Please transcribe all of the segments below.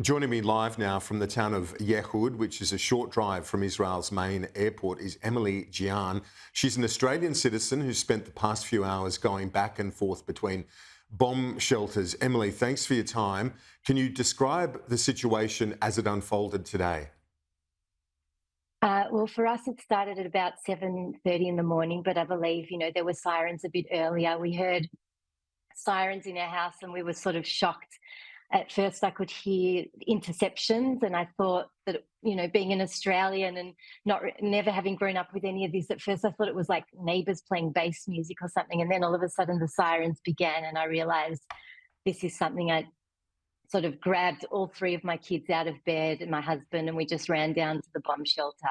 Joining me live now from the town of Yehud, which is a short drive from Israel's main airport, is Emily Gian. She's an Australian citizen who spent the past few hours going back and forth between bomb shelters. Emily, thanks for your time. Can you describe the situation as it unfolded today? Well, for us, it started at about 7:30 in the morning, but I believe, there were sirens a bit earlier. We heard sirens in our house and we were sort of shocked. At first, I could hear interceptions, and I thought that, being an Australian and never having grown up with any of this, at first I thought it was like neighbours playing bass music or something. And then all of a sudden the sirens began, and I realised this is something. I sort of grabbed all three of my kids out of bed and my husband, and we just ran down to the bomb shelter.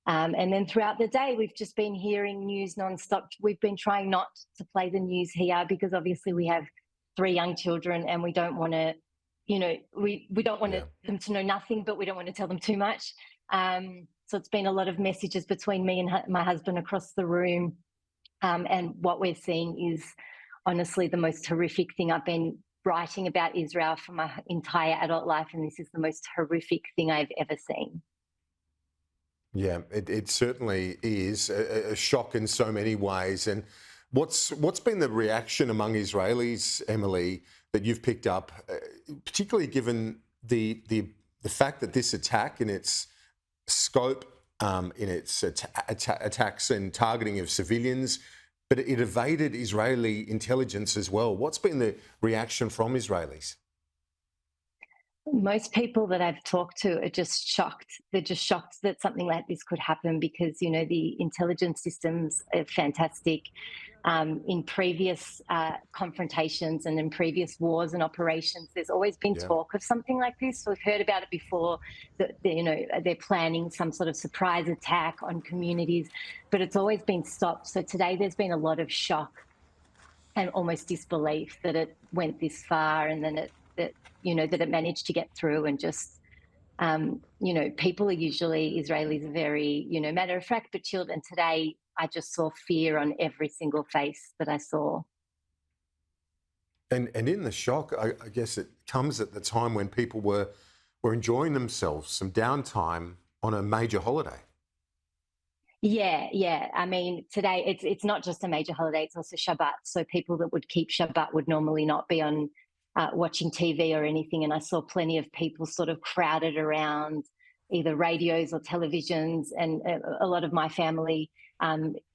And then throughout the day, we've just been hearing news nonstop. We've been trying not to play the news here because obviously we have three young children, and we don't want to, we don't want Yeah. them to know nothing, but we don't want to tell them too much. So it's been a lot of messages between me and my husband across the room. And what we're seeing is honestly the most horrific thing. I've been writing about Israel for my entire adult life, and this is the most horrific thing I've ever seen. Yeah, it certainly is a shock in so many ways. And what's been the reaction among Israelis, Emily, that you've picked up, particularly given the fact that this attack in its scope, in its attacks and targeting of civilians, but it evaded Israeli intelligence as well. What's been the reaction from Israelis? Most people that I've talked to are just shocked. They're just shocked that something like this could happen because, the intelligence systems are fantastic. In previous confrontations and in previous wars and operations, there's always been Yeah. talk of something like this. So we've heard about it before, that they're planning some sort of surprise attack on communities, but it's always been stopped. So today there's been a lot of shock and almost disbelief that it went this far, and then that it managed to get through. And just people are usually, Israelis are very, matter of fact but chilled, and today I just saw fear on every single face that I saw. And in the shock, I guess it comes at the time when people were enjoying themselves, some downtime on a major holiday. Yeah, yeah. I mean, today it's not just a major holiday; it's also Shabbat. So people that would keep Shabbat would normally not be on watching TV or anything. And I saw plenty of people sort of crowded around either radios or televisions. And a lot of my family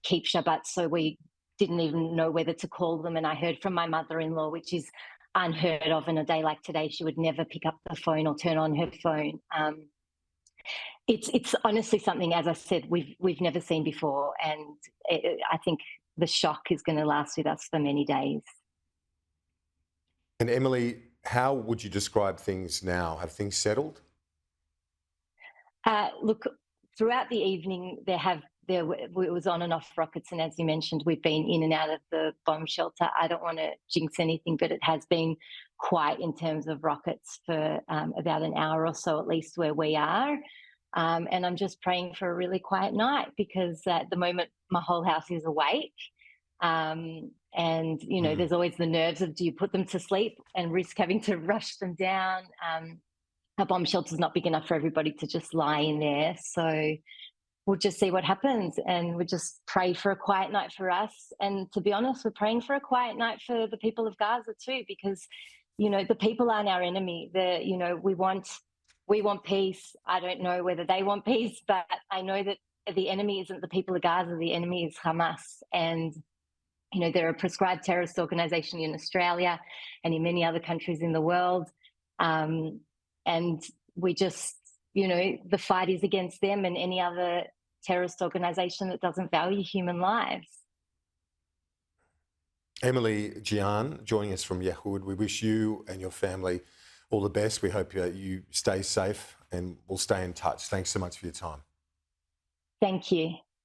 keep Shabbat, so we didn't even know whether to call them. And I heard from my mother-in-law, which is unheard of in a day like today. She would never pick up the phone or turn on her phone. It's honestly something, as I said, we've never seen before, and I think the shock is going to last with us for many days. And Emily, how would you describe things now? Have things settled? Look, throughout the evening, it was on and off rockets, and as you mentioned, we've been in and out of the bomb shelter. I don't want to jinx anything, but it has been quiet in terms of rockets for about an hour or so, at least where we are. And I'm just praying for a really quiet night because at the moment my whole house is awake. And Mm. there's always the nerves of, do you put them to sleep and risk having to rush them down? A bomb shelter is not big enough for everybody to just lie in there. So we'll just see what happens, and we just pray for a quiet night for us. And to be honest, we're praying for a quiet night for the people of Gaza too, because the people aren't our enemy. We want peace. I don't know whether they want peace, but I know that the enemy isn't the people of Gaza. The enemy is Hamas, and they're a proscribed terrorist organization in Australia and in many other countries in the world. And we just, the fight is against them and any other terrorist organization that doesn't value human lives. Emily Gian joining us from Yehud. We wish you and your family all the best. We hope you stay safe, and we'll stay in touch. Thanks so much for your time. Thank you.